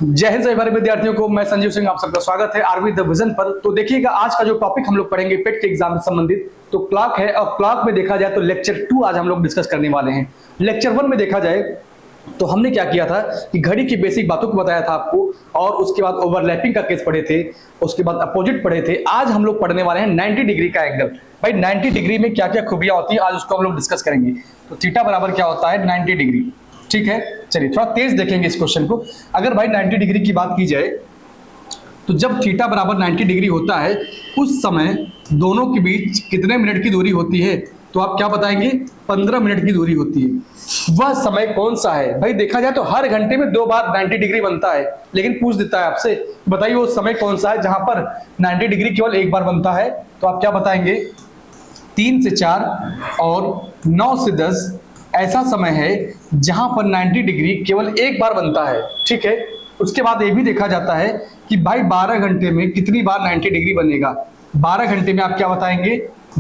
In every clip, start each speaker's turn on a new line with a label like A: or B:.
A: जय हिंद सभी विद्यार्थियों को, मैं संजीव सिंह, आप सबका स्वागत है आरवी द विजन पर। तो देखिएगा आज का जो टॉपिक हम लोग पढ़ेंगे पेट के एग्जाम से संबंधित तो क्लॉक है। और क्लॉक में देखा जाए तो लेक्चर 2 आज हम लोग डिस्कस करने वाले हैं। लेक्चर 1 में देखा जाए तो हमने क्या किया था कि घड़ी की बेसिक बातों को बताया था आपको, और उसके बाद ओवरलैपिंग का केस पढ़े थे, उसके बाद अपोजिट पढ़े थे। आज हम लोग पढ़ने वाले हैं 90 डिग्री का एंगल। भाई 90 डिग्री में क्या क्या खूबियां होती है आज उसको हम लोग डिस्कस करेंगे। तो थीटा बराबर क्या होता है 90 डिग्री। ठीक है, चलिए थोड़ा तेज देखेंगे इस क्वेश्चन को। अगर भाई 90 डिग्री की बात की जाए तो जब थीटा बराबर 90 डिग्री होता है उस समय दोनों के बीच कितने मिनट की दूरी होती है, तो आप क्या बताएंगे 15 मिनट की दूरी होती है। वह समय कौन सा है? भाई देखा जाए तो हर घंटे में 2 बार 90 डिग्री बनता है, लेकिन पूछ देता है आपसे बताइए वो समय कौन सा है जहां पर 90 डिग्री केवल एक बार बनता है। तो आप क्या बताएंगे 3 से 4 और 9 से 10 ऐसा समय है जहां पर 90 डिग्री केवल एक बार बनता है। ठीक है, उसके बाद ये भी देखा जाता है कि भाई 12 घंटे में कितनी बार 90 डिग्री बनेगा। 12 घंटे में आप क्या बताएंगे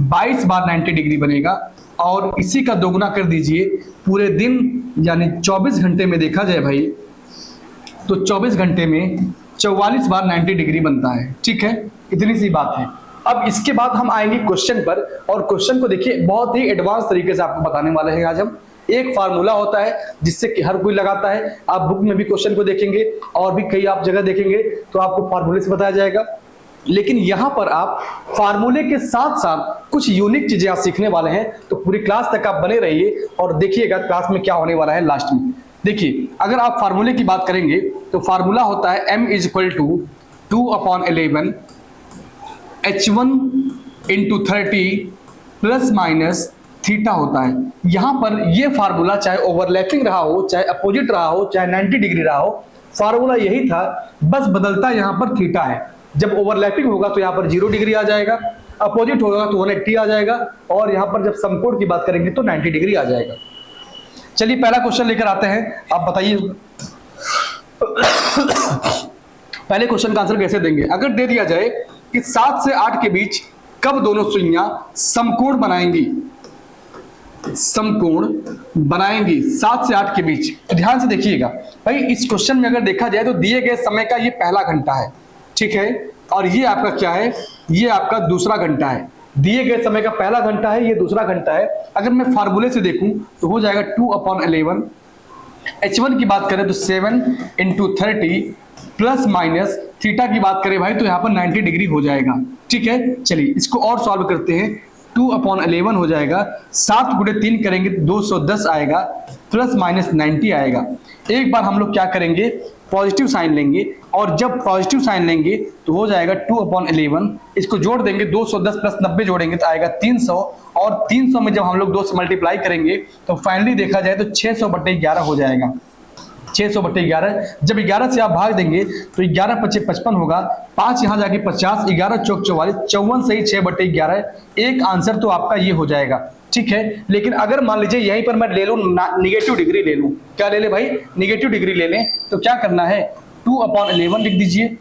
A: 22 बार 90 डिग्री बनेगा। और इसी का दोगुना कर दीजिए पूरे दिन यानी 24 घंटे में देखा जाए भाई तो 24 घंटे में 44 बार 90 डिग्री बनता है। ठीक है, इतनी सी बात है। अब इसके बाद हम आएंगे क्वेश्चन पर, और क्वेश्चन को देखिए बहुत ही एडवांस तरीके से आपको बताने वाले हैं आज हम। एक फार्मूला होता है जिससे कि हर कोई लगाता है। आप बुक में भी क्वेश्चन को देखेंगे और भी कई आप जगह देखेंगे तो आपको फार्मूले से बताया जाएगा, लेकिन यहां पर आप फार्मूले के साथ साथ कुछ यूनिक चीजें आप सीखने वाले हैं। तो पूरी क्लास तक आप बने रहिए और देखिएगा क्लास में क्या होने वाला है लास्ट में। देखिए अगर आप फार्मूले की बात करेंगे तो फार्मूला होता है m = 2/11 h1 × 30 plus minus theta होता है। यहां पर ये फार्मूला चाहे ओवरलैपिंग रहा हो, चाहे अपोजिट रहा हो, चाहे 90 डिग्री रहा हो, फार्मूला यही था, बस बदलता यहां पर थीटा है। जब ओवरलैपिंग होगा तो यहां पर 0 डिग्री आ जाएगा, अपोजिट होगा तो 180 आ जाएगा, और यहां पर जब समकोण की बात करेंगे तो 90 डिग्री आ जाएगा। चलिए पहला क्वेश्चन लेकर आते हैं, आप बताइए पहले क्वेश्चन का आंसर कैसे देंगे। अगर दे दिया जाए कि 7 से 8 के बीच कब दोनों सुइयां समकोण बनाएंगी, समकोण बनाएंगी 7 से 8 के बीच। तो ध्यान से देखिएगा भाई इस क्वेश्चन में अगर देखा जाए तो दिए गए समय का ये पहला घंटा है। ठीक है, और ये आपका क्या है, ये आपका दूसरा घंटा है। दिए गए समय का पहला घंटा है, ये दूसरा घंटा है। अगर मैं फार्मूले से देखूं तो हो जाएगा 2/11। h1 की बात करें तो 7 × 30 प्लस माइनस थीटा की बात करें भाई तो यहाँ पर 90 डिग्री हो जाएगा। ठीक है, चलिए इसको और सॉल्व करते हैं। 2/11 हो जाएगा, 7 × 3 करेंगे तो 210 आएगा, प्लस माइनस 90 आएगा। एक बार हम लोग क्या करेंगे पॉजिटिव साइन लेंगे, और जब पॉजिटिव साइन लेंगे तो हो जाएगा 2/11। इसको जोड़ देंगे 210 प्लस 90 जोड़ेंगे तो आएगा 300, और 300 में जब हम लोग 2 से मल्टीप्लाई करेंगे तो फाइनली देखा जाए तो 600/11 हो जाएगा। 600/11 जब 11 से आप भाग देंगे तो 11 × 5 = 55 होगा, 5 यहाँ जाके 50, 11 × 4 = 44, 54 से ही 6/11 एक आंसर तो आपका ये हो जाएगा। ठीक है, लेकिन अगर मान लीजिए यहीं पर मैं ले लूं निगेटिव डिग्री ले लूं, क्या ले ले भाई निगेटिव डिग्री ले लें, तो क्या करना है 2/11 लिख दीजिए।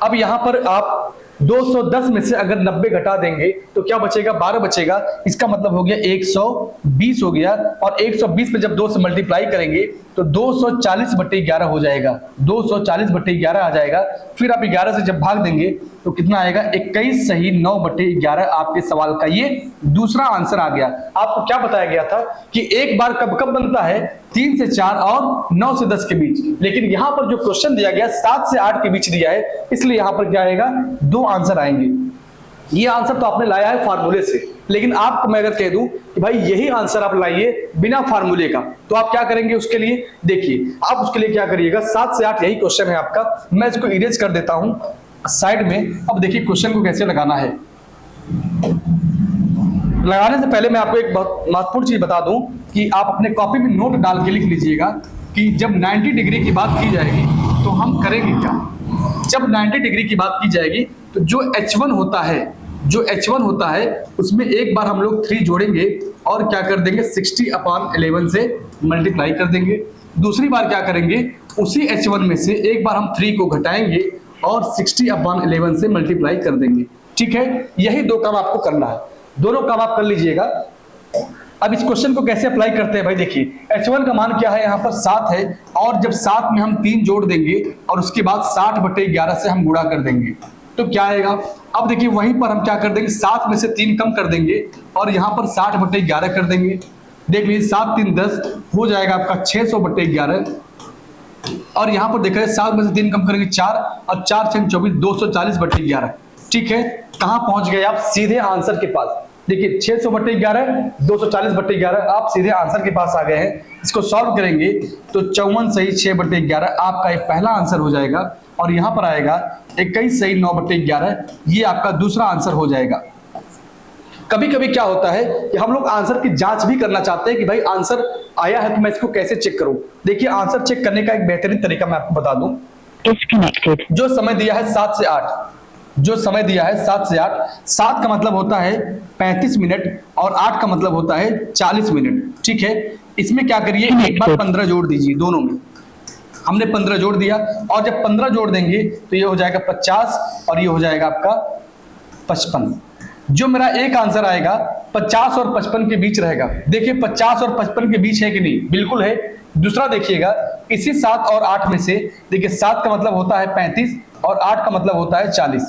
A: अब यहां पर आप 210 में से अगर 90 घटा देंगे तो क्या बचेगा 12 बचेगा। इसका मतलब हो गया 120 हो गया, और 120 में जब 2 से मल्टीप्लाई करेंगे तो 240/11 हो जाएगा, 240/11 आ जाएगा। फिर आप 11 से जब भाग देंगे तो कितना आएगा 21 सही 9/11। आपके सवाल का ये दूसरा आंसर आ गया। आपको क्या बताया गया था कि एक बार कब कब बनता है 3 से 4 और 9 से 10 के बीच, लेकिन यहां पर जो क्वेश्चन दिया गया 7 से 8 के बीच दिया है, इसलिए यहां पर क्या आएगा 2 आंसर आएंगे। ये आंसर तो आपने लाया है फार्मूले से, लेकिन आपको मैं अगर कह दूं कि भाई यही आंसर आप लाइए बिना फार्मूले का, तो आप क्या करेंगे उसके लिए देखिए आप उसके लिए क्या करिएगा 7 से 8 यही क्वेश्चन है आपका। मैं इसको इरेज कर देता हूं साइड में। अब देखिए क्वेश्चन को कैसे लगाना है। लगाने से पहले मैं आपको एक बहुत महत्वपूर्ण चीज बता दूं कि आप अपने कॉपी में नोट डाल के लिख लीजिएगा कि जब 90 डिग्री की बात की जाएगी तो हम करेंगे क्या। जब 90 डिग्री की बात की जाएगी तो जो h1 होता है उसमें एक बार हम लोग 3 जोड़ेंगे और क्या कर देंगे 60/11 से मल्टीप्लाई कर देंगे। दूसरी बार क्या करेंगे उसी h1 में से एक बार हम 3 को घटाएंगे और 60/11 से मल्टीप्लाई कर देंगे। ठीक है, यही 2 काम आपको करना है, दोनों काम आप कर लीजिएगा। अब इस क्वेश्चन को कैसे अप्लाई करते हैं भाई, देखिए h1 का मान क्या है, यहाँ पर 7 है, और जब 7 में हम 3 जोड़ देंगे और उसके बाद 60/11 से हम गुणा कर देंगे तो क्या आएगा। अब देखिए वहीं पर हम क्या कर देंगे, 7 में से 3 कम कर देंगे और यहाँ पर 60/11 कर देंगे। देख लीजिए 7 3 10 हो जाएगा आपका 600/11, और यहाँ पर देखा जाए 7 में से 3 कम करेंगे 4 और 4 6 24 240/11। ठीक है, कहाँ पहुंच गए आप, सीधे आंसर के पास। देखिए 600/11 240/11, आप सीधे आंसर के पास आ गए हैं। इसको सॉल्व करेंगे तो 54 सही 6/11 आपका एक पहला आंसर हो जाएगा, और यहाँ पर आएगा 21 सही 9/11, ये आपका दूसरा आंसर हो जाएगा। कभी कभी क्या होता है कि हम लोग आंसर की जांच भी करना चाहते हैं कि भाई आंसर आया है तो मैं इसको कैसे चेक करूं। देखिए आंसर चेक करने का एक बेहतरीन तरीका मैं आपको बता दूं। जो समय दिया है 7 से 8, जो समय दिया है 7 से 8, 7 का मतलब होता है 35 मिनट और 8 का मतलब होता है 40 मिनट। ठीक है, इसमें क्या करिए, एक बार 15 जोड़ दीजिए, दोनों में हमने 15 जोड़ दिया, और जब 15 जोड़ देंगे तो ये हो जाएगा 50 और ये हो जाएगा आपका 55। जो मेरा एक आंसर आएगा 50 और 55 के बीच रहेगा। देखिए 50 और 55 के बीच है कि नहीं, बिल्कुल है। दूसरा देखिएगा, इसी 7 और 8 में से देखिए 7 का मतलब होता है 35 और 8 का मतलब होता है 40।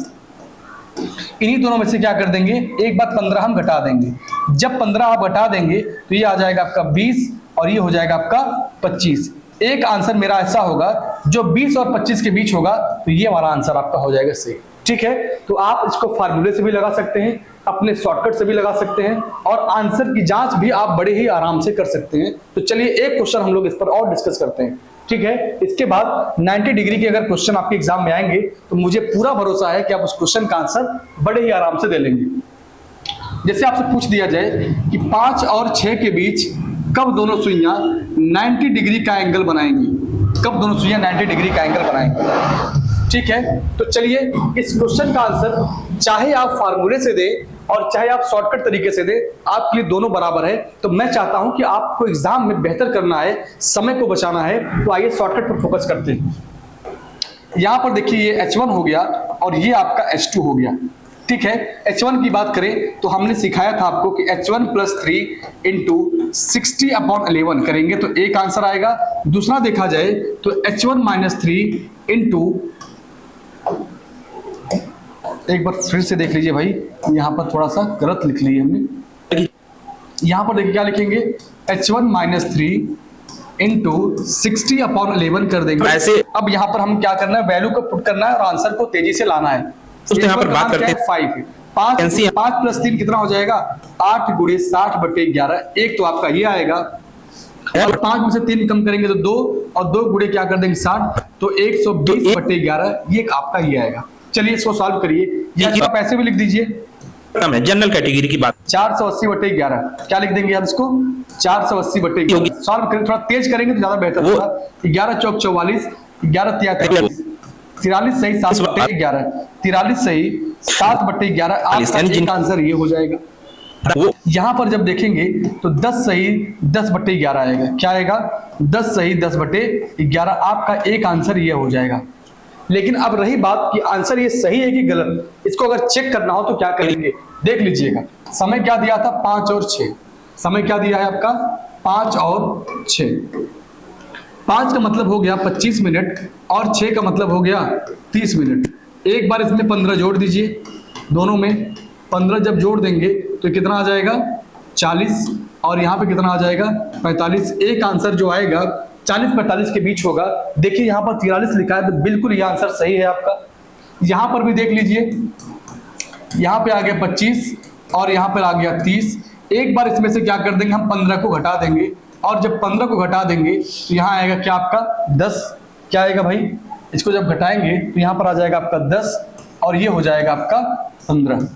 A: इन्हीं दोनों में से क्या कर देंगे, एक बार 15 हम घटा देंगे। जब 15 आप घटा देंगे तो ये आ जाएगा आपका 20 और ये हो जाएगा आपका 25। एक आंसर मेरा ऐसा होगा जो 20 और 25 के बीच होगा, तो ये वाला आंसर आपका हो जाएगा सही। ठीक है, तो आप इसको फार्मूले से भी लगा सकते हैं, अपने शॉर्टकट से भी लगा सकते हैं, और आंसर की जांच भी आप बड़े ही आराम से कर सकते हैं। तो चलिए एक क्वेश्चन हम लोग इस पर और डिस्कस करते हैं। ठीक है, इसके बाद 90 डिग्री के अगर क्वेश्चन आपके एग्जाम में आएंगे तो मुझे पूरा भरोसा है कि आप उस क्वेश्चन का आंसर बड़े ही आराम से दे लेंगे। जैसे आपसे पूछ दिया जाए कि 5 और 6 के बीच कब दोनों सुइयां 90 डिग्री का एंगल बनाएंगी, कब दोनों सुइयां 90 डिग्री का एंगल बनाएंगी। ठीक है, तो चलिए इस क्वेश्चन का आंसर चाहे आप फार्मूले से दें और चाहे आप शॉर्टकट तरीके से दें, आपके लिए दोनों बराबर है। तो मैं चाहता हूं कि आपको एग्जाम में बेहतर करना है, समय को बचाना है, तो आइए शॉर्टकट पर फोकस करते हैं। यहां पर देखिए ये H1 हो गया और ये आपका H2 हो गया। ठीक है, H1 की बात करें तो हमने सिखाया था आपको कि H1 + 3 × 60/11 करेंगे तो एक आंसर आएगा। दूसरा देखा जाए तो H1 - 3 × एक बार फिर से देख लीजिए भाई, यहां पर थोड़ा सा गलत लिख लिया हमने। यहां पर देखिए क्या लिखेंगे, H1 - 3 × 60/11 कर देंगे। ऐसे अब यहां पर हम क्या करना है, वैल्यू को पुट करना है और आंसर को तेजी से लाना है। तो यहाँ पर बात करते हैं 5 + 3 कितना हो जाएगा, 8 × 60/11। एक तो आपका ये आएगा, और 5 में से 3 कम करेंगे तो 2, और 2 गुणे क्या कर देंगे 60, तो 120/11 ये आपका ये आएगा। चलिए इसको सॉल्व करिए, या आप ऐसे भी लिख दीजिए,
B: जनरल कैटेगरी की बात
A: 480/11 क्या लिख देंगे हम इसको, 480/11 सॉल्व करें, थोड़ा तेज करेंगे तो ज्यादा बेहतर होगा। 11 × 4 = 44, 11 × 3 = 43, 43 सही 7/11, 43 सही 7/11 आपका एक आंसर ये हो जाएगा। यहां पर जब देखेंगे तो 10 सही 10/11 आएगा। क्या आएगा, 10 सही 10/11 आपका एक आंसर ये हो जाएगा। लेकिन अब रही बात कि आंसर ये सही है कि गलत, इसको अगर चेक करना हो तो क्या करेंगे, देख लीजिएगा। समय क्या दिया था, 5 और 6। समय क्या दिया है आपका, 5 और 6। 5 का मतलब हो गया 25 मिनट और 6 का मतलब हो गया 30 मिनट। एक बार इसमें 15 जोड़ दीजिए, दोनों में 15 जब जोड़ देंगे तो कितना आ जाएगा 40, और यहाँ पे कितना आ जाएगा 45। एक आंसर जो आएगा 40-45 के बीच होगा। देखिए यहाँ पर 43 लिखा है, तो बिल्कुल ये आंसर सही है आपका। यहाँ पर भी देख लीजिए, यहाँ पे आ गया 25 और यहाँ पर आ गया 30। एक बार इसमें से क्या कर देंगे, हम 15 को घटा देंगे, और जब 15 को घटा देंगे तो यहाँ आएगा क्या आपका 10। क्या आएगा भाई, इसको जब घटाएंगे तो यहाँ पर आ जाएगा आपका 10 और ये हो जाएगा आपका 15।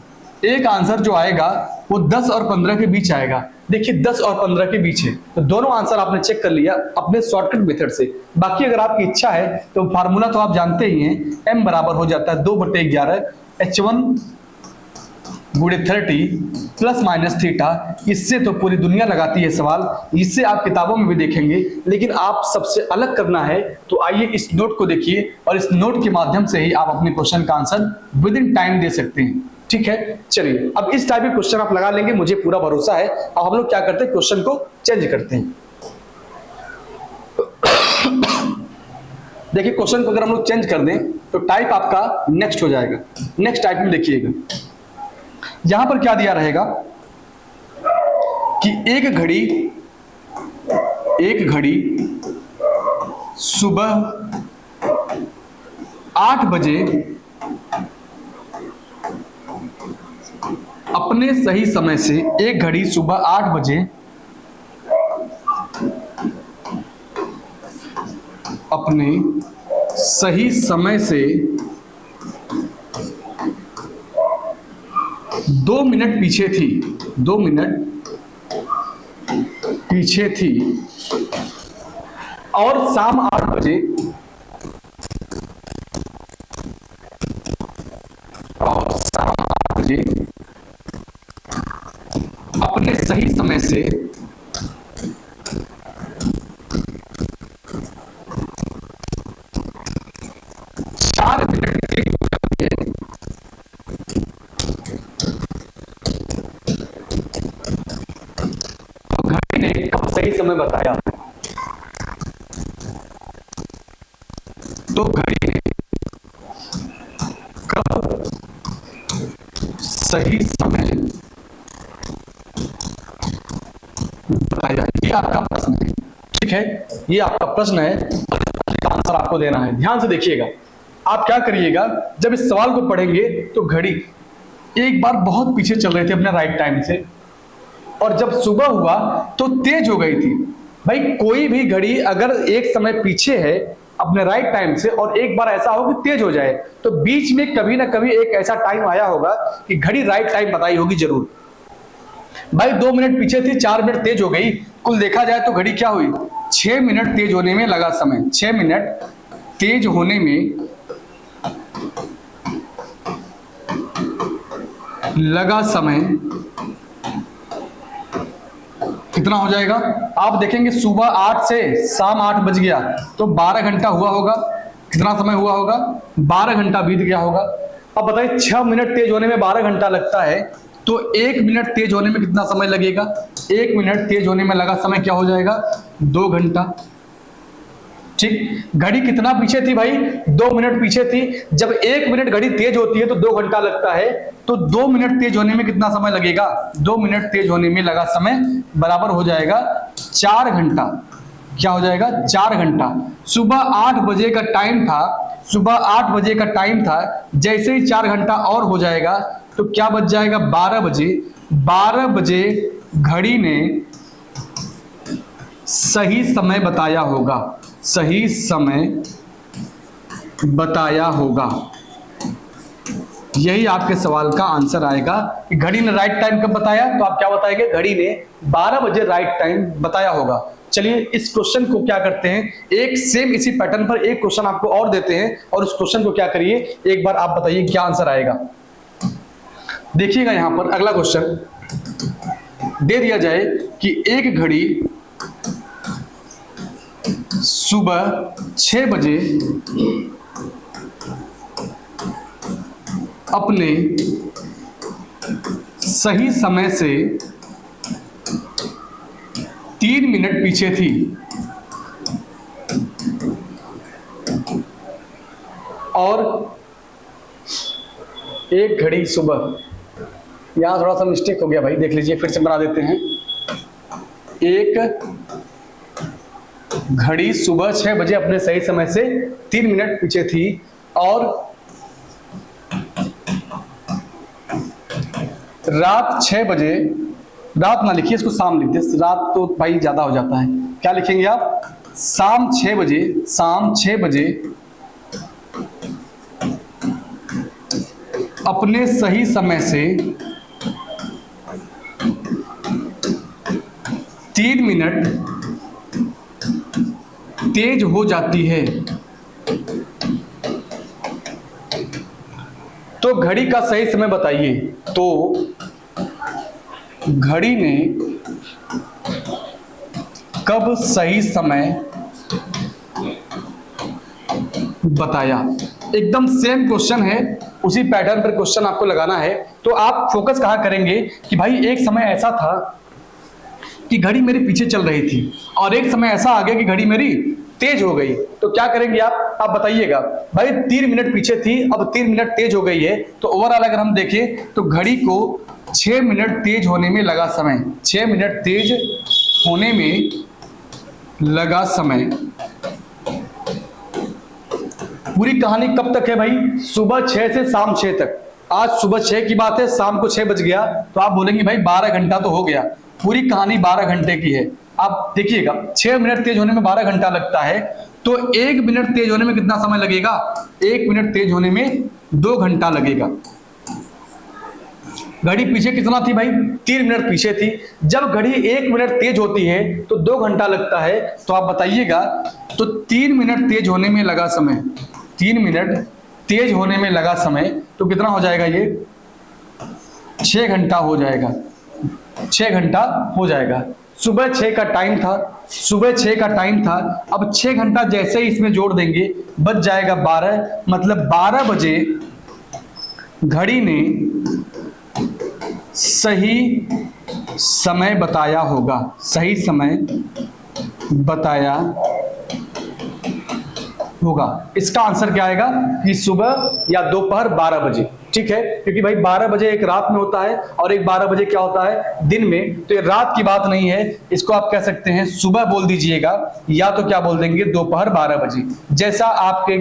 A: एक आंसर जो आएगा वो 10 और 15 के बीच आएगा। देखिए 10 और 15 के बीच है, तो दोनों आंसर आपने चेक कर लिया अपने शॉर्टकट मेथड से। बाकी अगर आपकी इच्छा है तो फार्मूला तो आप जानते ही हैं, m बराबर हो जाता है 2/11 H1 × 30 ± थीटा। इससे तो पूरी दुनिया लगाती है सवाल, इससे आप किताबों में भी देखेंगे, लेकिन आप सबसे अलग करना है तो आइए इस नोट को देखिए, और इस नोट के माध्यम से ही आप अपने क्वेश्चन का आंसर विद इन टाइम दे सकते हैं। ठीक है, चलिए अब इस टाइप के क्वेश्चन आप लगा लेंगे, मुझे पूरा भरोसा है। अब हम लोग क्या करते हैं, क्वेश्चन को चेंज करते हैं। देखिए क्वेश्चन को अगर हम लोग चेंज कर दें तो टाइप आपका नेक्स्ट हो जाएगा। नेक्स्ट टाइप में देखिएगा, यहां पर क्या दिया रहेगा कि एक घड़ी सुबह 8 बजे अपने सही समय से, एक घड़ी सुबह 8 बजे अपने सही समय से 2 मिनट पीछे थी, 2 मिनट पीछे थी और शाम 8 बजे अपने सही समय से 4 मिनट तो घड़ी ने कब सही समय बताया, तो घड़ी ने कब सही समय बताया, ये आपका प्रश्न है। ठीक है, ये आपका प्रश्न है, आंसर आपको देना है। ध्यान से देखिएगा, आप क्या करिएगा, जब इस सवाल को पढ़ेंगे तो घड़ी एक बार बहुत पीछे चल रहे थे अपने राइट टाइम से, और जब सुबह हुआ तो तेज हो गई थी। भाई कोई भी घड़ी अगर एक समय पीछे है अपने राइट टाइम से और एक बार ऐसा हो कि तेज हो जाए, तो बीच में कभी ना कभी एक ऐसा टाइम आया होगा कि घड़ी राइट टाइम बताई होगी जरूर। भाई 2 मिनट पीछे थी, 4 मिनट तेज हो गई, कुल देखा जाए तो घड़ी क्या हुई, 6 मिनट तेज होने में लगा समय, 6 मिनट तेज होने में लगा समय कितना हो जाएगा। आप देखेंगे सुबह 8 से शाम 8 बज गया तो 12 घंटा हुआ होगा। कितना समय हुआ होगा, 12 घंटा बीत गया होगा। अब बताइए 6 मिनट तेज होने में 12 घंटा लगता है, तो 1 मिनट तेज होने में कितना समय लगेगा, 1 मिनट तेज होने में लगा समय क्या हो जाएगा, 2 घंटा। ठीक, घड़ी कितना पीछे थी भाई, 2 मिनट पीछे थी। जब 1 मिनट घड़ी तेज होती है तो 2 घंटा लगता है, तो 2 मिनट तेज होने में कितना समय लगेगा, 2 मिनट तेज होने में लगा समय बराबर हो जाएगा 4 घंटा। क्या हो जाएगा, 4 घंटा। सुबह 8 बजे का टाइम था, सुबह 8 बजे का टाइम था, जैसे ही 4 घंटा और हो जाएगा तो क्या बच जाएगा, 12 बजे। 12 बजे घड़ी ने सही समय बताया होगा, सही समय बताया होगा। यही आपके सवाल का आंसर आएगा कि घड़ी ने राइट टाइम कब बताया, तो आप क्या बताएंगे, घड़ी ने 12 बजे राइट टाइम बताया होगा। चलिए इस क्वेश्चन को क्या करते हैं, एक सेम इसी पैटर्न पर एक क्वेश्चन आपको और देते हैं, और उस क्वेश्चन को क्या करिए, एक बार आप बताइए क्या आंसर आएगा। देखिएगा यहां पर अगला क्वेश्चन दे दिया जाए कि एक घड़ी सुबह 6 बजे अपने सही समय से 3 मिनट पीछे थी और एक घड़ी सुबह, यहां थोड़ा सा मिस्टेक हो गया भाई, देख लीजिए फिर से बना देते हैं। एक घड़ी सुबह 6 बजे अपने सही समय से 3 मिनट पीछे थी और रात 6 बजे, रात ना लिखिए इसको शाम लिख दे, रात तो भाई ज्यादा हो जाता है, क्या लिखेंगे आप, शाम 6 बजे, शाम 6 बजे अपने सही समय से 3 मिनट तेज हो जाती है। तो घड़ी का सही समय बताइए। तो घड़ी ने कब सही समय बताया। एकदम सेम क्वेश्चन है, उसी पैटर्न पर क्वेश्चन आपको लगाना है। तो आप फोकस कहाँ करेंगे कि भाई एक समय ऐसा था कि घड़ी मेरे पीछे चल रही थी और एक समय ऐसा आ गया कि घड़ी मेरी तेज हो गई, तो क्या करेंगे आप बताइएगा। भाई 3 मिनट पीछे थी, अब 3 मिनट तेज हो गई है, तो ओवरऑल अगर हम देखें तो घड़ी को 6 मिनट तेज होने में लगा समय, 6 मिनट तेज होने में लगा समय। पूरी कहानी कब तक है भाई? सुबह 6 से शाम 6 तक। आज सुबह 6 की बात है, शाम को 6 बज गया, तो आप बोलेंगे भाई 12 घंटा तो हो गया। पूरी कहानी 12 घंटे की है। आप देखिएगा 6 मिनट तेज होने में 12 घंटा लगता है, तो 1 मिनट तेज होने में कितना समय लगेगा? 1 मिनट तेज होने में 2 घंटा लगेगा। घड़ी पीछे कितना थी भाई? 3 मिनट पीछे थी। जब घड़ी 1 मिनट तेज होती है तो 2 घंटा लगता है, तो आप बताइएगा, तो 3 मिनट तेज होने में लगा समय, 3 मिनट तेज होने में लगा समय, तो कितना हो जाएगा? ये 6 घंटा हो जाएगा, 6 घंटा हो जाएगा। सुबह 6 का टाइम था, सुबह 6 का टाइम था, अब 6 घंटा जैसे ही इसमें जोड़ देंगे बच जाएगा 12, मतलब 12 बजे घड़ी ने सही समय बताया होगा, सही समय बताया होगा। इसका आंसर क्या आएगा कि सुबह या दोपहर 12 बजे, ठीक है, क्योंकि भाई 12 बजे एक रात में होता है और एक 12 बजे क्या होता है? दिन में। तो ये रात की बात नहीं है, इसको आप कह सकते हैं सुबह बोल दीजिएगा, या तो क्या बोल देंगे? दोपहर 12 बजे। जैसा आपके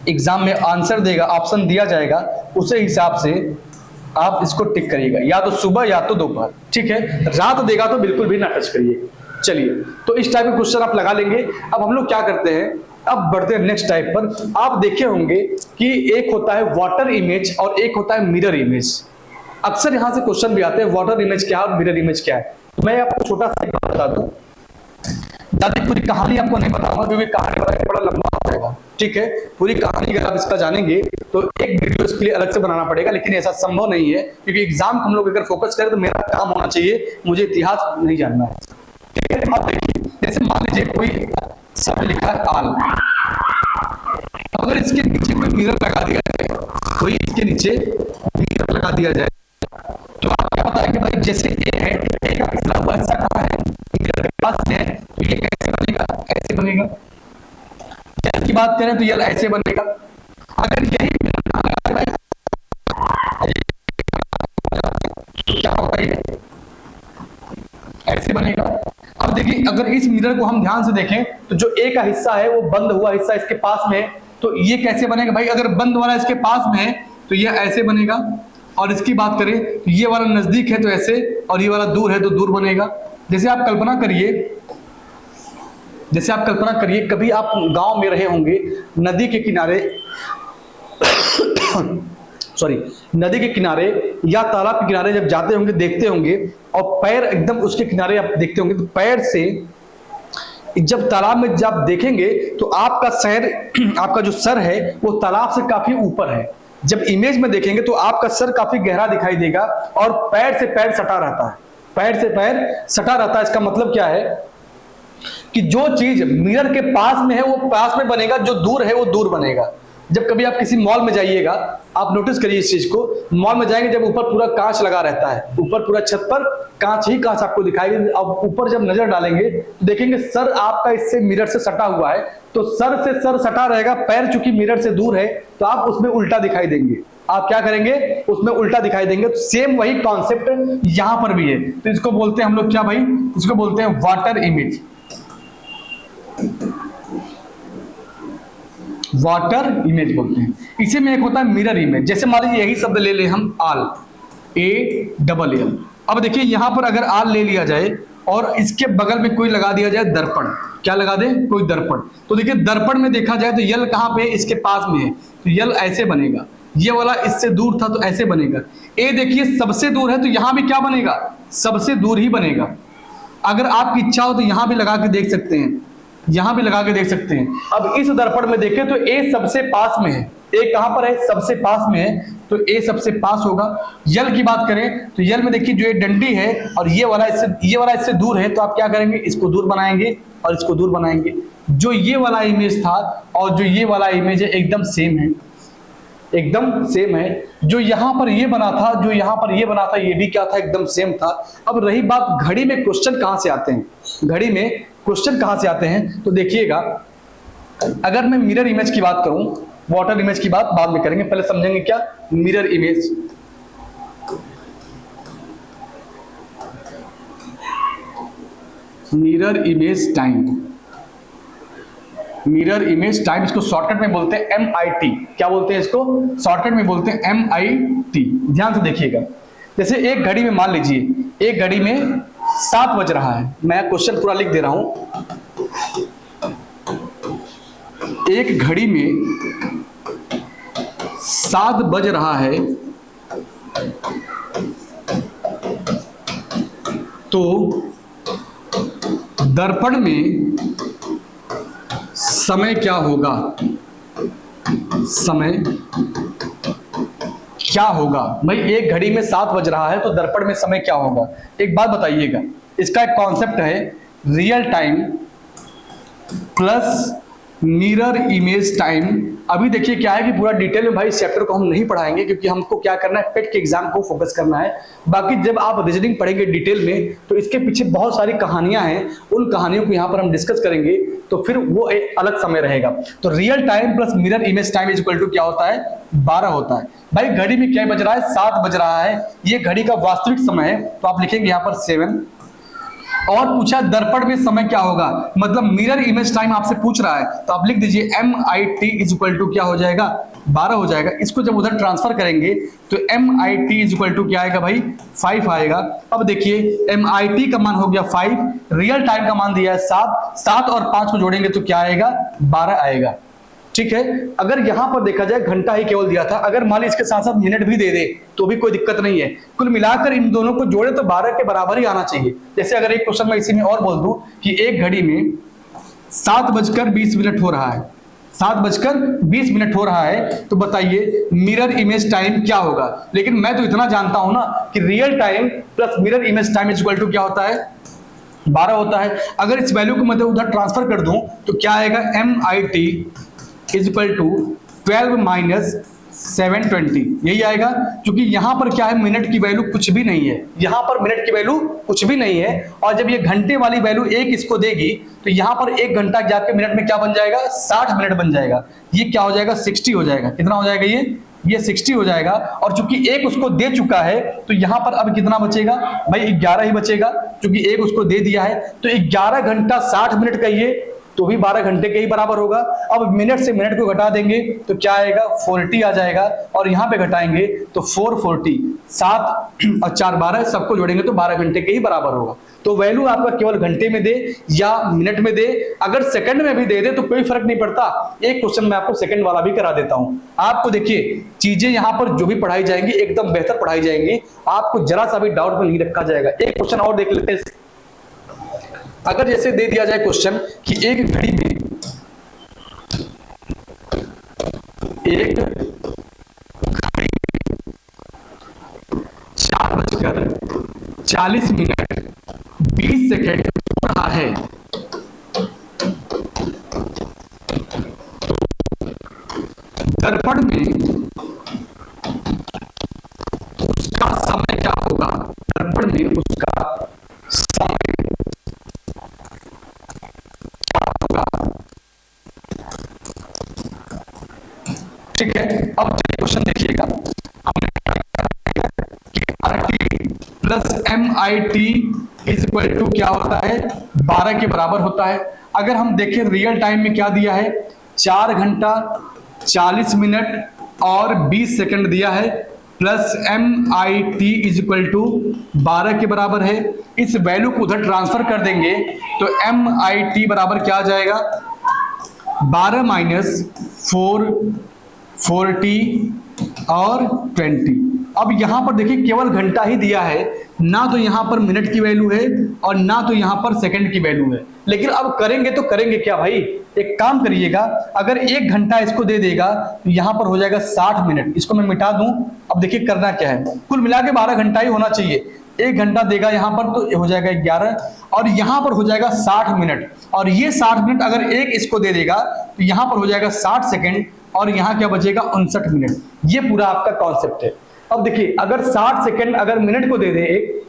A: एग्जाम में आंसर देगा, ऑप्शन दिया जाएगा, उसे हिसाब से आप इसको टिक करिएगा, या तो सुबह या तो दोपहर, ठीक है। रात देगा तो बिल्कुल भी ना टच करिए। चलिए, तो इस टाइप के क्वेश्चन आप लगा लेंगे। अब हम लोग क्या करते हैं, अब बढ़ते हैं नेक्स्ट टाइप पर। आप देखे होंगे कि एक होता है वाटर इमेज और एक होता है मिरर इमेज। अक्सर यहां से क्वेश्चन भी आते हैं, वाटर इमेज क्या है और मिरर इमेज क्या है। तो मैं आपको छोटा सा बता दूं, ज्यादा पूरी कहानी आपको नहीं बताऊंगा क्योंकि कहानी बड़ा लंबा हो जाएगा, ठीक है। पूरी कहानी अगर आप इसका जानेंगे तो एक वीडियो इसके लिए अलग से बनाना पड़ेगा, लेकिन ऐसा संभव नहीं है क्योंकि एग्जाम को हम लोग अगर फोकस करें तो मेरा काम होना चाहिए, मुझे इतिहास नहीं जानना है, ठीक है। अब देखिए, जैसे मान लीजिए कोई शब्द लिखा है आल, अगर इसके नीचे कोई मिरर लगा दिया जाए, कोई इसके नीचे मिरर लगा दिया जाए, तो आपको क्या पता है कि भाई जैसे ए है, ए का पिछला हुआ हिस्सा कहाँ है? मिरर के पास है, तो ये कैसे बनेगा? ऐसे बनेगा। यल की बात करें तो यल ऐसे बनेगा। अगर यही मिरर ना लगा भाई तो क्या होगा? ये ऐसे बनेगा। अब देखिए, अगर इस मिरर को हम ध्यान से देखें तो जो ए का हिस्सा है वो बंद हुआ हिस्सा इसके पास में है, तो ये कैसे बनेगा भाई? अगर बंद वाला इसके पास में है तो ये ऐसे बनेगा, और इसकी बात करें तो ये वाला नजदीक है तो ऐसे, और ये वाला दूर है तो दूर बनेगा। जैसे आप कल्पना करिए, कभी आप गांव में रहे होंगे, नदी के किनारे नदी के किनारे या तालाब के किनारे जब जाते होंगे, देखते होंगे, और पैर एकदम उसके किनारे आप देखते होंगे, तो पैर से जब तालाब में जब देखेंगे तो आपका जो सर है वो तालाब से काफी ऊपर है। जब इमेज में देखेंगे तो आपका सर काफी गहरा दिखाई देगा और पैर से पैर सटा रहता है, पैर से पैर सटा रहता है। इसका मतलब क्या है कि जो चीज मिरर के पास में है वो पास में बनेगा, जो दूर है वो दूर बनेगा। जब कभी आप किसी मॉल में जाइएगा, आप नोटिस करिए इस चीज को, मॉल में जाएंगे जब ऊपर पूरा कांच लगा रहता है, ऊपर पूरा छत पर कांच ही कांच आपको दिखाई दे, अब ऊपर जब नजर डालेंगे तो देखेंगे सर आपका इससे मिरर से सटा हुआ है, तो सर से सर सटा रहेगा, पैर चूंकि मिरर से दूर है तो आप उसमें उल्टा दिखाई देंगे। आप क्या करेंगे? उसमें उल्टा दिखाई देंगे। तो सेम वही कॉन्सेप्ट यहां पर भी है। तो इसको बोलते हैं हम लोग क्या भाई? इसको बोलते हैं वाटर इमेज, वाटर इमेज बोलते हैं। इसी में एक होता है मिरर इमेज। जैसे मान लीजिए यही शब्द ले ले हम आल, ALL। अब देखिए यहां पर अगर आल ले लिया जाए और इसके बगल में कोई लगा दिया जाए दर्पण, क्या लगा दे? कोई दर्पण। तो देखिए दर्पण में देखा जाए तो यल कहां पे है? इसके पास में है, तो यल ऐसे बनेगा। ये वाला इससे दूर था तो ऐसे बनेगा। ए देखिए सबसे दूर है तो यहां भी क्या बनेगा? सबसे दूर ही बनेगा। अगर आपकी इच्छा हो तो यहां भी लगा के देख सकते हैं, यहां भी लगा के देख सकते हैं। अब इस दर्पण में देखें तो ए सबसे पास में है, ए कहां पर है? सबसे पास में है, तो ए सबसे पास होगा। यल की बात करें तो यल में देखिए जो ये डंडी है और ये वाला इससे दूर है, तो आप क्या करेंगे? इसको दूर बनाएंगे, और इसको दूर बनाएंगे। जो ये वाला इमेज था और जो ये वाला इमेज है एकदम सेम है, एकदम सेम है। जो यहां पर ये बना था, जो यहां पर ये बना था, ये भी क्या था, एकदम सेम था। अब रही बात घड़ी में क्वेश्चन कहां से आते हैं, घड़ी में क्वेश्चन कहां से आते हैं, तो देखिएगा अगर मैं मिरर इमेज की बात करूं, वाटर इमेज की बात बाद में करेंगे, पहले समझेंगे क्या mirror image. Mirror image time, mirror image time, इसको शॉर्टकट में बोलते हैं MIT। क्या बोलते हैं इसको, शॉर्टकट में बोलते हैं MIT। ध्यान से देखिएगा, जैसे एक घड़ी में मान लीजिए एक घड़ी में 7 बज रहा है, मैं क्वेश्चन पूरा लिख दे रहा हूं। एक घड़ी में 7 बज रहा है तो दर्पण में समय क्या होगा, समय क्या होगा। भाई एक घड़ी में 7 बज रहा है तो दर्पण में समय क्या होगा। एक बात बताइएगा, इसका एक कॉन्सेप्ट है real time plus mirror image time. अभी देखिए क्या है कि पूरा डिटेल में भाई इस चैप्टर को हम नहीं पढ़ाएंगे, क्योंकि हमको क्या करना है, पेट के एग्जाम को फोकस करना है। बाकी जब आप रीजनिंग पढ़ेंगे डिटेल में तो इसके पीछे बहुत सारी कहानियां हैं, उन कहानियों को यहाँ पर हम डिस्कस करेंगे, तो फिर वो एक अलग समय रहेगा। तो real time plus mirror image time is equal to क्या होता है, 12 होता है। भाई घड़ी में क्या बज रहा है, 7 बज रहा है, ये घड़ी का वास्तविक समय है, तो आप लिखेंगे यहाँ पर 7। और पूछा दर्पण में समय क्या होगा, मतलब मिरर इमेज टाइम आपसे पूछ रहा है, तो आप लिख दीजिए MIT इज इक्वल टू क्या हो जाएगा, 12 हो जाएगा। इसको जब उधर ट्रांसफर करेंगे तो MIT इज इक्वल टू क्या आएगा भाई, 5 आएगा। अब देखिए MIT का मान हो गया 5, रियल टाइम का मान दिया है 7 और 5 को जोड़ेंगे तो क्या आएगा, 12 आएगा। ठीक है, अगर यहां पर देखा जाए घंटा ही केवल दिया था, अगर मान ली इसके साथ साथ मिनट भी दे दे तो भी कोई दिक्कत नहीं है। कुल मिलाकर इन दोनों को जोड़े तो 12 के बराबर ही आना चाहिए। जैसे अगर एक क्वेश्चन मैं इसी में और बोल दूं कि एक घड़ी में 7:20 हो रहा है, 7:20 हो रहा है, तो बताइए मिरर इमेज टाइम क्या होगा। लेकिन मैं तो इतना जानता हूं ना कि real time plus mirror image time is equal to क्या होता है, 12 होता है। अगर इस वैल्यू को मैं उधर ट्रांसफर कर दूं तो क्या आएगा, MIT is equal to 12 minus 720, यही आएगा। क्योंकि यहां पर क्या है, मिनट की वैल्यू कुछ भी नहीं है, यहां पर मिनट की वैल्यू कुछ भी नहीं है। और जब ये घंटे वाली वैल्यू 1 इसको देगी तो यहां पर 1 घंटा गैप के मिनट में क्या बन जाएगा, 60 मिनट बन जाएगा। ये क्या हो जाएगा, 60 हो जाएगा। कितना हो जाएगा, ये 60 हो जाएगा। और चूंकि 1 उसको दे चुका है तो यहां पर अब कितना बचेगा भाई, 11 ही बचेगा, क्योंकि 1 उसको दे दिया है। तो 11 घंटा 60 मिनट कहिए तो भी 12 घंटे के ही बराबर होगा। अब मिनट से मिनट को घटा देंगे तो क्या आएगा, 40 आ जाएगा। और यहां पे घटाएंगे तो 440, 7 और 4 12, सबको जोड़ेंगे तो 12 घंटे के ही बराबर होगा। तो वैल्यू आपका केवल घंटे में दे या मिनट में दे, अगर सेकंड में भी दे दे तो कोई फर्क नहीं पड़ता। एक क्वेश्चन मैं आपको सेकंड वाला भी करा देता हूं। आपको देखिए चीजें यहां पर जो भी पढ़ाई जाएंगी एकदम बेहतर पढ़ाई जाएंगी, आपको जरा सा भी डाउट में नहीं रखा जाएगा। एक क्वेश्चन और देख लेते हैं। अगर जैसे दे दिया जाए क्वेश्चन कि एक घड़ी में 4:40 हो रहा है, दर्पण में उसका समय क्या होगा, दर्पण में उसका समय ठीक है। अब क्वेश्चन देखिएगा, RT plus MIT is equal to क्या होता है, 12 के बराबर होता है। अगर हम देखें रियल टाइम में क्या दिया है, 4 घंटा 40 मिनट और 20 सेकंड दिया है, plus MIT is equal to 12 के बराबर है। इस वैल्यू को उधर ट्रांसफर कर देंगे तो MIT बराबर क्या आ जाएगा, 12 माइनस 4 40 और 20। अब यहां पर देखिए केवल घंटा ही दिया है, ना तो यहां पर मिनट की वैल्यू है और ना तो यहां पर सेकंड की वैल्यू है। लेकिन अब करेंगे तो करेंगे क्या भाई, एक काम करिएगा, अगर 1 घंटा इसको दे देगा तो यहां पर हो जाएगा 60 मिनट। इसको मैं मिटा दूं। अब देखिए करना क्या है, कुल मिला के 12 घंटा ही होना चाहिए। 1 घंटा देगा यहाँ पर, तो हो जाएगा 11, और यहाँ पर हो जाएगा 60 मिनट, और ये 60 मिनट अगर एक इसको दे देगा तो यहाँ पर हो जाएगा 60 सेकंड, और यहाँ क्या बचेगा 59 मिनट। ये पूरा आपका कॉन्सेप्ट है। अब देखिए अगर 60 सेकंड अगर मिनट को दे दे एक,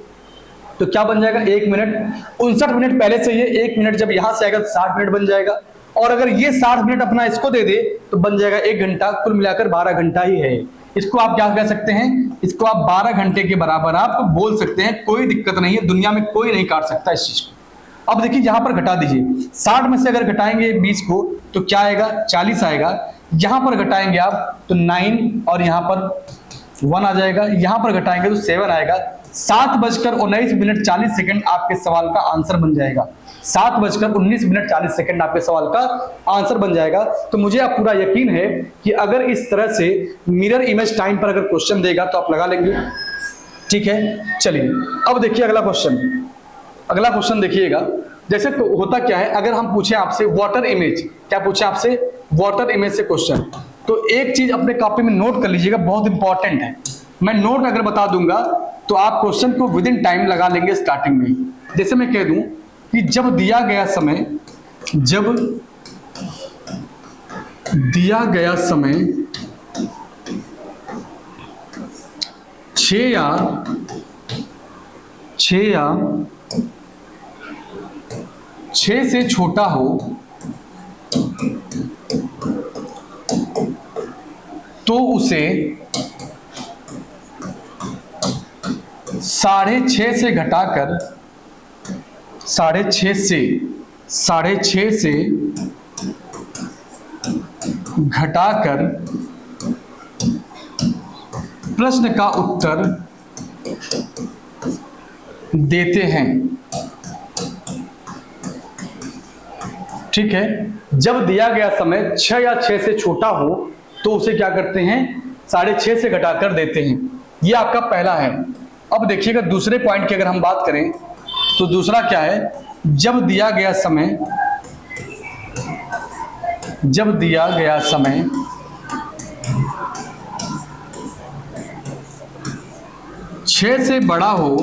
A: तो क्या बन जाएगा 1 मिनट, 59 मिनट पहले से, ये 1 मिनट जब यहां से आएगा तो 60 मिनट बन जाएगा, और अगर ये 60 मिनट अपना इसको दे दे तो बन जाएगा 1 घंटा, कुल मिलाकर 12 घंटा ही है। इसको आप क्या कह सकते हैं, इसको आप 12 घंटे के बराबर आप बोल सकते हैं, कोई दिक्कत नहीं है, दुनिया में कोई नहीं काट सकता इस चीज को। अब देखिए यहां पर घटा दीजिए, 60 में से अगर घटाएंगे 20 को तो क्या आएगा 40 आएगा, यहां पर घटाएंगे आप तो 9 और यहां पर 1 आ जाएगा, यहां पर घटाएंगे तो 7 आएगा। 7:19 आपके सवाल का आंसर बन जाएगा। 7:19 आपके सवाल का आंसर बन जाएगा। तो मुझे आप पूरा यकीन है कि अगर इस तरह से मिरर इमेज टाइम पर अगर क्वेश्चन देगा तो आप लगा लेंगे। ठीक है, चलिए अब देखिए अगला क्वेश्चन देखिएगा। जैसे तो होता क्या है, अगर हम पूछे आपसे वाटर इमेज, क्या पूछे आपसे वाटर इमेज से क्वेश्चन, तो एक चीज अपने कॉपी में नोट कर लीजिएगा, बहुत इंपॉर्टेंट है। मैं नोट अगर बता दूंगा तो आप क्वेश्चन को विद इन टाइम लगा लेंगे स्टार्टिंग में। जैसे मैं कह दूं कि जब दिया गया समय 6 या 6 से छोटा हो तो उसे 6.5 से घटाकर 6.5 से घटाकर प्रश्न का उत्तर देते हैं। ठीक है, जब दिया गया समय 6 या 6 से छोटा हो तो उसे क्या करते हैं 6.5 से घटाकर देते हैं। ये आपका पहला है। अब देखिएगा दूसरे पॉइंट की अगर हम बात करें तो दूसरा क्या है, जब दिया गया समय 6 से बड़ा हो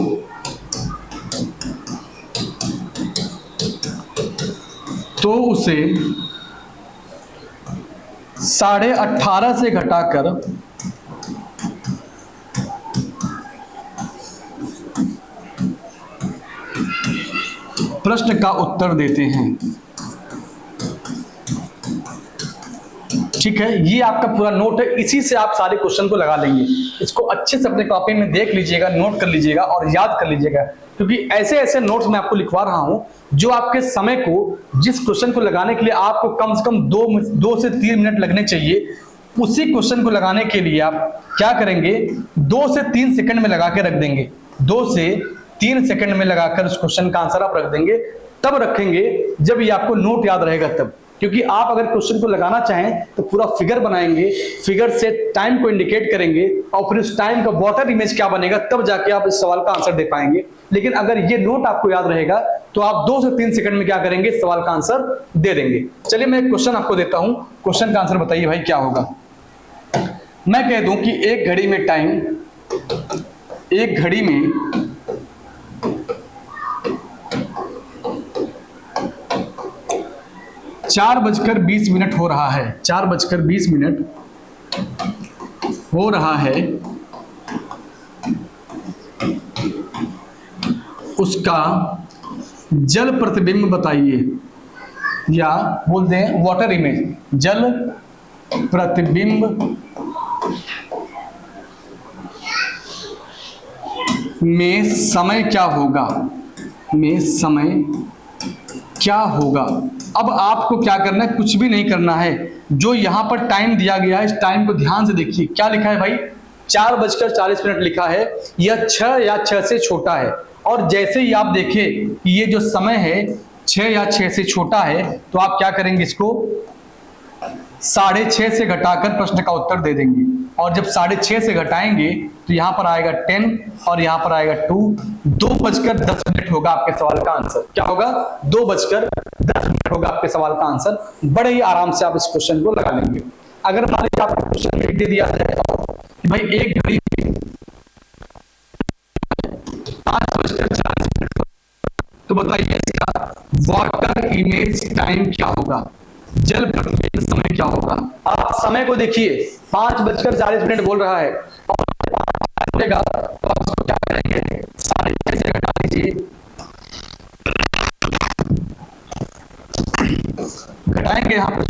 A: तो उसे 18.5 से घटाकर प्रश्न का उत्तर देते हैं। ठीक है, ये आपका पूरा नोट है, इसी से आप सारे क्वेश्चन को लगा लेंगे। इसको अच्छे से अपने कॉपी में देख लीजिएगा, नोट कर लीजिएगा और याद कर लीजिएगा, क्योंकि ऐसे ऐसे नोट्स मैं आपको लिखवा रहा हूं जो आपके समय को, जिस क्वेश्चन को लगाने के लिए आपको कम से कम 2 से 3 मिनट लगने चाहिए, उसी क्वेश्चन को लगाने के लिए आप क्या करेंगे 2 से 3 सेकंड में लगा के रख देंगे। 2 से 3 सेकंड में लगाकर उस क्वेश्चन का आंसर आप रख देंगे। तब रखेंगे जब ये आपको नोट याद रहेगा तब, क्योंकि आप अगर क्वेश्चन को लगाना चाहें तो पूरा फिगर बनाएंगे, फिगर से टाइम को इंडिकेट करेंगे और फिर उस टाइम का वाटर इमेज क्या बनेगा, तब जाके आप इस सवाल का आंसर दे पाएंगे। लेकिन अगर ये नोट आपको याद रहेगा तो आप 2 से 3 सेकंड में क्या करेंगे, सवाल का आंसर दे देंगे। चलिए मैं एक क्वेश्चन आपको देता हूं, क्वेश्चन का आंसर बताइए भाई क्या होगा। मैं कह दूं कि एक घड़ी में 4:20 हो रहा है, 4:20 हो रहा है, उसका जल प्रतिबिंब बताइए, या बोल दें वाटर इमेज, जल प्रतिबिंब में समय क्या होगा। अब आपको क्या करना है, कुछ भी नहीं करना है, जो यहां पर टाइम दिया गया है इस टाइम को ध्यान से देखिए। क्या लिखा है भाई, 4:40 लिखा है, यह 6 या 6 से छोटा है। और जैसे ही आप देखें कि ये जो समय है 6 या 6 से छोटा है, तो आप क्या करेंगे, इसको 6.5 से घटाकर प्रश्न का उत्तर दे देंगे। और जब 6.5 से घटाएंगे तो यहां पर आएगा 10 और यहां पर आएगा 2, 2:10 होगा आपके सवाल का आंसर। क्या होगा, 2:10 होगा आपके सवाल का आंसर। बड़े ही आराम से आप इस क्वेश्चन को लगा लेंगे। अगर मान लीजिए आपको क्वेश्चन दे दिया जाए कि भाई एक घड़ी 5 बताइए इसका वाटर इमेज टाइम क्या होगा, जल प्रतिवेदन समय क्या होगा। आप समय को देखिए 5:40 बोल रहा है और 5 बजेगा तो आप इसको क्या करेंगे 6:30 से घटा दीजिए, घटाएंगे यहाँ पर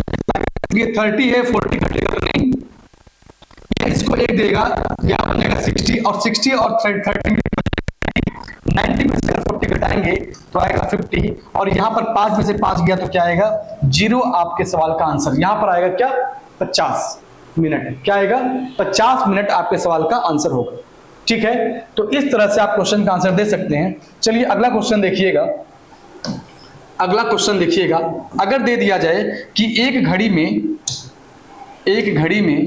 A: ये 30 है 40 घटेगा तो नहीं, ये इसको 1 देगा, यहाँ बनेगा 60 और 60 और 30 90 में से 40 घटाएंगे तो आएगा 50 और यहाँ पर 5 में से 5 गया तो क्या आएगा 0। आपके सवाल का आंसर यहाँ पर आएगा क्या 50 मिनट, क्या आएगा 50 मिनट आपके सवाल का आंसर होगा। ठीक है, तो इस तरह से आप क्वेश्चन का आंसर दे सकते हैं। चलिए अगला क्वेश्चन देखिएगा, अगला क्वेश्चन देखिएगा, अगर दे दिया जाए कि एक घड़ी में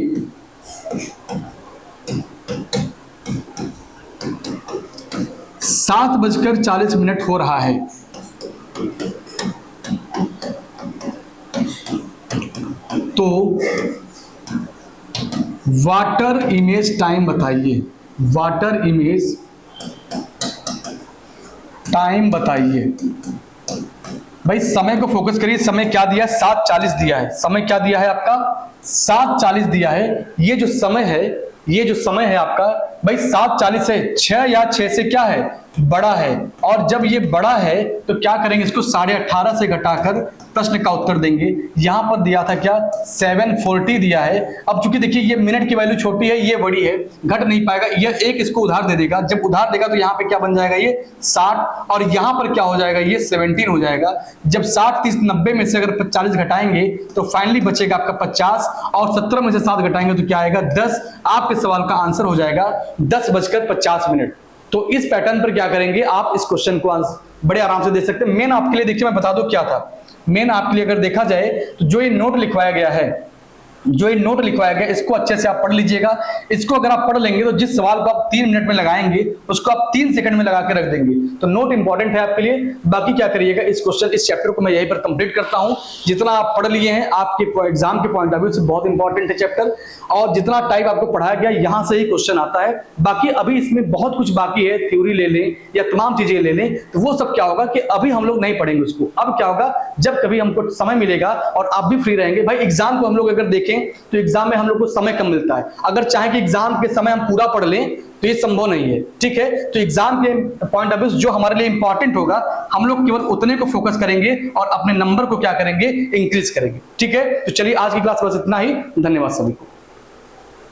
A: 7:40 हो रहा है, तो वाटर इमेज टाइम बताइए, वाटर इमेज टाइम बताइए। भाई समय को फोकस करिए, समय क्या दिया है 7:40 दिया है, समय क्या दिया है आपका 7:40 दिया है। ये जो समय है आपका भाई 7:40 है, 6 या 6 से क्या है बड़ा है, और जब ये बड़ा है तो क्या करेंगे इसको 18:30 से घटाकर प्रश्न का उत्तर देंगे। यहां पर दिया था क्या 7:40 दिया है। अब चूंकि देखिए ये मिनट की वैल्यू छोटी है, ये बड़ी है, घट नहीं पाएगा, ये एक इसको उधार दे देगा, जब उधार देगा तो यहाँ पे क्या बन जाएगा ये 60 और यहाँ पर क्या हो जाएगा ये 17 हो जाएगा। जब 60 30 90 में से अगर 40 घटाएंगे तो फाइनली बचेगा आपका 50 और 17 में से 7 घटाएंगे तो क्या आएगा 10। आपके सवाल का आंसर हो जाएगा 10:50। तो इस पैटर्न पर क्या करेंगे आप इस क्वेश्चन को बड़े आराम से दे सकते हैं। मेन आपके लिए देखिए मैं बता दूं क्या था, मेन आपके लिए अगर देखा जाए तो जो ये नोट लिखवाया गया है, इसको अच्छे से आप पढ़ लीजिएगा। इसको अगर आप पढ़ लेंगे तो जिस सवाल को आप 3 मिनट में लगाएंगे उसको आप 3 सेकंड में लगा के रख देंगे। तो नोट इंपॉर्टेंट है आपके लिए। बाकी क्या करिएगा इस चैप्टर को मैं यहीं पर कंप्लीट करता हूं। जितना आप पढ़ लिए हैं आपके एग्जाम के पॉइंट ऑफ व्यू से बहुत इंपॉर्टेंट है चैप्टर, और जितना टाइप आपको पढ़ाया गया यहां से ही क्वेश्चन आता है। बाकी अभी इसमें बहुत कुछ बाकी है, थ्योरी ले लें या तमाम चीजें ले लें, तो वो सब क्या होगा कि अभी हम लोग नहीं पढ़ेंगे उसको। अब क्या होगा जब कभी हमको समय मिलेगा और आप भी फ्री रहेंगे। भाई एग्जाम को हम लोग अगर देखें तो एग्जाम में हम लोग को समय कम मिलता है, अगर चाहे कि एग्जाम के समय हम पूरा पढ़ लें तो ये संभव नहीं है। ठीक है, तो एग्जाम के पॉइंट ऑफ व्यू जो हमारे लिए इंपॉर्टेंट होगा हम लोग केवल उतने को फोकस करेंगे और अपने नंबर को क्या करेंगे इंक्रीज करेंगे। ठीक है, तो चलिए आज की क्लास बस इतना ही। धन्यवाद सभी को।